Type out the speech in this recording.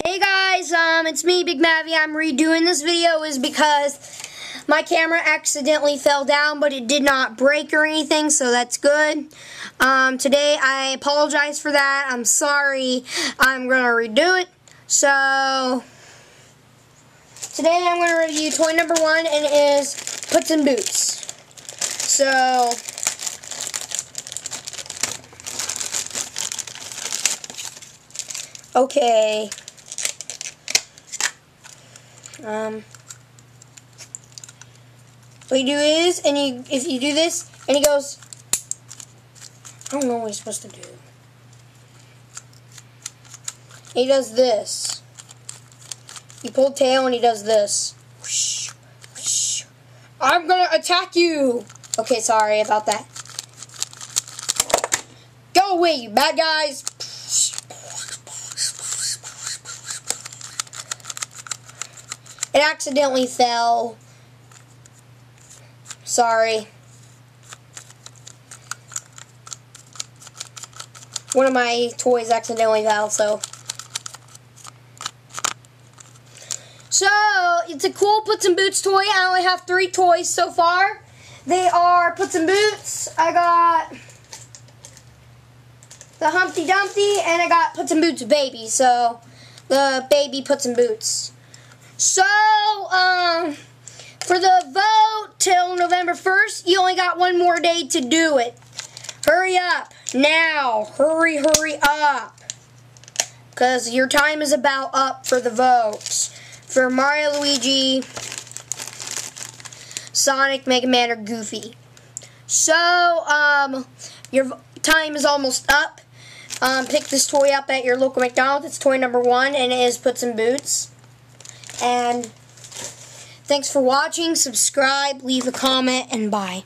Hey guys, it's me, Big Mavy. I'm redoing this video is because my camera accidentally fell down, but it did not break or anything, so that's good. Today, I apologize for that. I'm sorry. I'm going to redo it. So, today I'm going to review toy number 1, and it is Puss and Boots. So, okay. What you do is, if you do this, and he goes, I don't know what he's supposed to do. He does this. You pull tail and he does this. Whoosh, whoosh. I'm gonna attack you! Okay, sorry about that. Go away, you bad guys! It accidentally fell. Sorry. One of my toys accidentally fell, so. So, it's a cool Puss and Boots toy. I only have 3 toys so far. They are Puss and Boots. I got the Humpty Dumpty, and I got Puss and Boots Baby. So, the baby Puss and Boots. So, for the vote till November 1st, you only got one more day to do it. Hurry up. Now. Hurry up. Because your time is about up for the votes. For Mario, Luigi, Sonic, Mega Man, or Goofy. So, your time is almost up. Pick this toy up at your local McDonald's. It's toy number 1, and it is Puss and Boots. And thanks for watching. Subscribe, leave a comment, and bye.